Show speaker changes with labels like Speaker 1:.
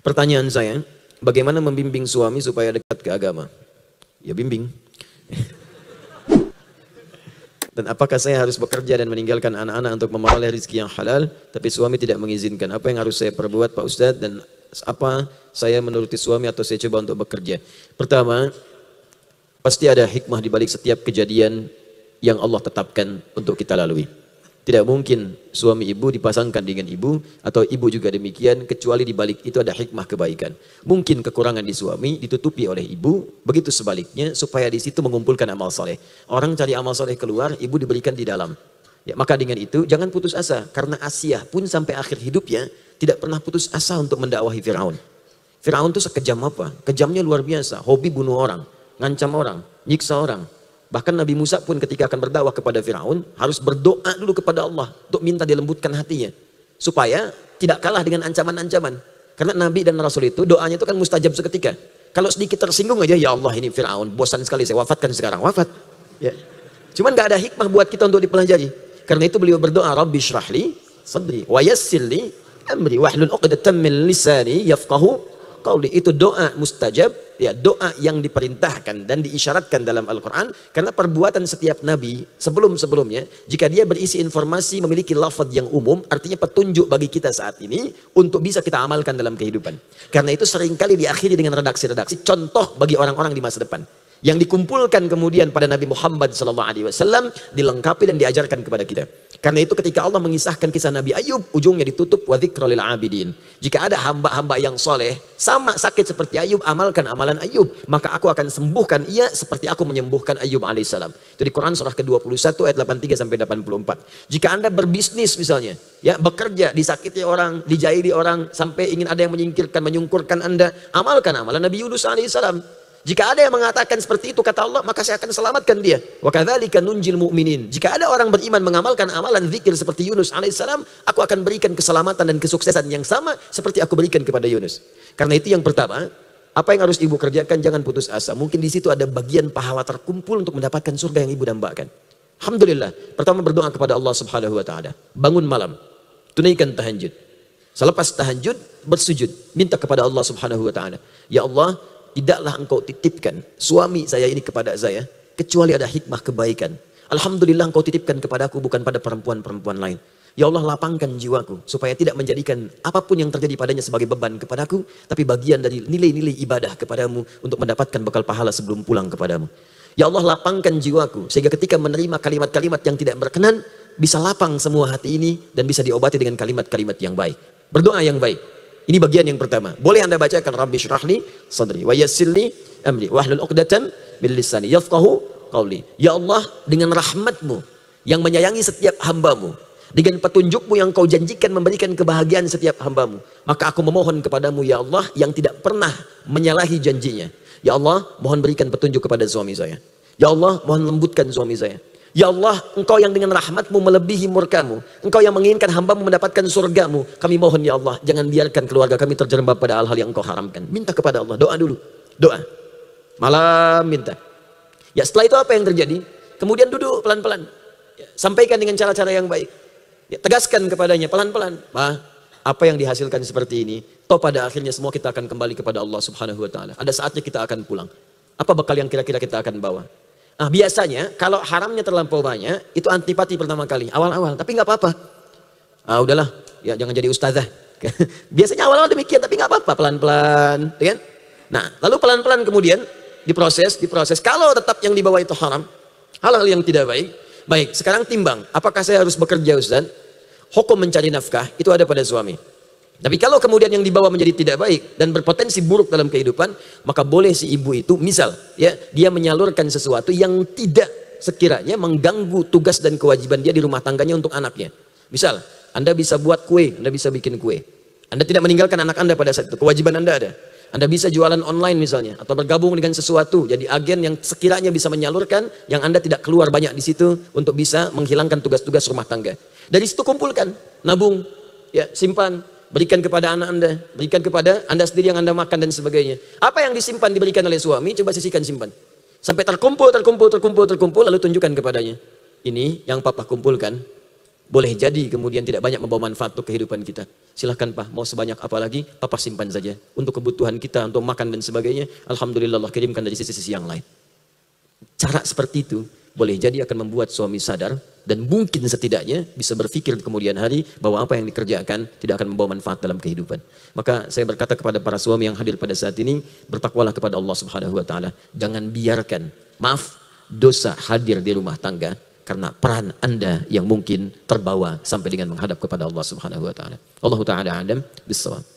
Speaker 1: Pertanyaan saya, bagaimana membimbing suami supaya dekat ke agama? Ya bimbing. Dan apakah saya harus bekerja dan meninggalkan anak-anak untuk memperoleh rezeki yang halal, tapi suami tidak mengizinkan? Apa yang harus saya perbuat Pak Ustadz, dan apa saya menuruti suami atau saya coba untuk bekerja? Pertama, pasti ada hikmah di balik setiap kejadian yang Allah tetapkan untuk kita lalui. Tidak mungkin suami ibu dipasangkan dengan ibu atau ibu juga demikian, kecuali di balik itu ada hikmah kebaikan. Mungkin kekurangan di suami ditutupi oleh ibu, begitu sebaliknya supaya di situ mengumpulkan amal soleh. Orang cari amal soleh keluar, ibu diberikan di dalam. Ya, maka dengan itu jangan putus asa, karena Asyah pun sampai akhir hidupnya tidak pernah putus asa untuk mendakwahi Firaun. Firaun itu sekejam apa? Kejamnya luar biasa, hobi bunuh orang, ngancam orang, nyiksa orang. Bahkan Nabi Musa pun ketika akan berdakwah kepada Firaun harus berdoa dulu kepada Allah untuk minta dilembutkan hatinya supaya tidak kalah dengan ancaman-ancaman. Karena Nabi dan Rasul itu doanya itu kan mustajab seketika. Kalau sedikit tersinggung aja, ya Allah ini Firaun bosan sekali, saya wafatkan sekarang, wafat. Ya. Cuman nggak ada hikmah buat kita untuk dipelajari. Karena itu beliau berdoa, Rabbi syrahli sadri wa yassirli amri wahlul 'uqdatam min lisani yafqahu qauli. Itu doa mustajab, ya, doa yang diperintahkan dan diisyaratkan dalam Al-Quran. Karena perbuatan setiap nabi sebelum-sebelumnya, jika dia berisi informasi memiliki lafaz yang umum, artinya petunjuk bagi kita saat ini untuk bisa kita amalkan dalam kehidupan. Karena itu seringkali diakhiri dengan redaksi-redaksi contoh bagi orang-orang di masa depan, yang dikumpulkan kemudian pada Nabi Muhammad SAW, dilengkapi dan diajarkan kepada kita. Karena itu ketika Allah mengisahkan kisah Nabi Ayub, ujungnya ditutup wa dzikra lil abidin. Jika ada hamba-hamba yang soleh, sama sakit seperti Ayub, amalkan amalan Ayub, maka aku akan sembuhkan ia seperti aku menyembuhkan Ayub alaihissalam. Itu di Quran surah ke-21 ayat 83 sampai 84. Jika Anda berbisnis misalnya, ya, bekerja, disakiti orang, dijahili orang, sampai ingin ada yang menyingkirkan, menyungkurkan Anda, amalkan amalan Nabi Yunus alaihissalam. Jika ada yang mengatakan seperti itu kata Allah, maka saya akan selamatkan dia. Wa kadzalika nunjil mu'minin. Jika ada orang beriman mengamalkan amalan zikir seperti Yunus alaihissalam, aku akan berikan keselamatan dan kesuksesan yang sama seperti aku berikan kepada Yunus. Karena itu yang pertama, apa yang harus ibu kerjakan, jangan putus asa. Mungkin di situ ada bagian pahala terkumpul untuk mendapatkan surga yang ibu dambakan. Alhamdulillah. Pertama berdoa kepada Allah Subhanahu wa taala. Bangun malam, tunaikan tahajud. Selepas tahajud, bersujud, minta kepada Allah Subhanahu wa taala. Ya Allah, tidaklah engkau titipkan suami saya ini kepada saya kecuali ada hikmah kebaikan. Alhamdulillah engkau titipkan kepadaku bukan pada perempuan-perempuan lain. Ya Allah, lapangkan jiwaku supaya tidak menjadikan apapun yang terjadi padanya sebagai beban kepadaku, tapi bagian dari nilai-nilai ibadah kepadamu untuk mendapatkan bekal pahala sebelum pulang kepadamu. Ya Allah, lapangkan jiwaku sehingga ketika menerima kalimat-kalimat yang tidak berkenan, bisa lapang semua hati ini dan bisa diobati dengan kalimat-kalimat yang baik. Berdoa yang baik. Ini bagian yang pertama. Boleh Anda bacakan Rabbi syrahli sadri wa yassirli amri wahlul 'uqdatam min lisani yafqahu qauli. Ya Allah, dengan rahmat-Mu yang menyayangi setiap hamba-Mu, dengan petunjuk-Mu yang Kau janjikan memberikan kebahagiaan setiap hamba-Mu, maka aku memohon kepadamu ya Allah yang tidak pernah menyalahi janjinya. Ya Allah, mohon berikan petunjuk kepada suami saya. Ya Allah, mohon lembutkan suami saya. Ya Allah, Engkau yang dengan rahmat-Mu melebihi murka-Mu, Engkau yang menginginkan hamba-Mu mendapatkan surga-Mu, kami mohon ya Allah, jangan biarkan keluarga kami terjerembab pada hal-hal yang Engkau haramkan. Minta kepada Allah, doa dulu, doa. Malam minta. Ya, setelah itu apa yang terjadi? Kemudian duduk pelan-pelan. Ya, sampaikan dengan cara-cara yang baik. Ya, tegaskan kepadanya pelan-pelan. Apa yang dihasilkan seperti ini, toh pada akhirnya semua kita akan kembali kepada Allah Subhanahu wa taala. Ada saatnya kita akan pulang. Apa bekal yang kira-kira kita akan bawa? Nah, biasanya kalau haramnya terlampau banyak, itu antipati pertama kali, awal-awal. Tapi nggak apa-apa. Udahlah, ya jangan jadi ustazah. Biasanya awal-awal demikian, tapi nggak apa-apa, pelan-pelan, kan? Nah, lalu pelan-pelan kemudian diproses. Kalau tetap yang dibawa itu haram, hal-hal yang tidak baik. Baik, sekarang timbang. Apakah saya harus bekerja, Ustaz? Hukum mencari nafkah itu ada pada suami. Tapi kalau kemudian yang dibawa menjadi tidak baik dan berpotensi buruk dalam kehidupan, maka boleh si ibu itu, misal, ya, dia menyalurkan sesuatu yang tidak sekiranya mengganggu tugas dan kewajiban dia di rumah tangganya untuk anaknya. Misal, Anda bisa buat kue, Anda bisa bikin kue. Anda tidak meninggalkan anak Anda pada saat itu, kewajiban Anda ada. Anda bisa jualan online misalnya, atau bergabung dengan sesuatu, jadi agen yang sekiranya bisa menyalurkan, yang Anda tidak keluar banyak di situ untuk bisa menghilangkan tugas-tugas rumah tangga. Dari situ kumpulkan, nabung, ya, simpan. Berikan kepada anak Anda, berikan kepada Anda sendiri yang Anda makan dan sebagainya. Apa yang disimpan diberikan oleh suami, coba sisihkan simpan. Sampai terkumpul, lalu tunjukkan kepadanya. Ini yang papa kumpulkan, Boleh jadi kemudian tidak banyak membawa manfaat untuk kehidupan kita. Silahkan Pak, mau sebanyak apa lagi, Papa simpan saja. Untuk kebutuhan kita, untuk makan dan sebagainya, Alhamdulillah Allah kirimkan dari sisi-sisi yang lain. Cara seperti itu boleh jadi akan membuat suami sadar dan mungkin setidaknya bisa berpikir di kemudian hari bahwa apa yang dikerjakan tidak akan membawa manfaat dalam kehidupan. Maka saya berkata kepada para suami yang hadir pada saat ini, bertakwalah kepada Allah Subhanahu wa taala. Jangan biarkan dosa hadir di rumah tangga karena peran Anda yang mungkin terbawa sampai dengan menghadap kepada Allah Subhanahu wa taala. Allah taala alam bissawab.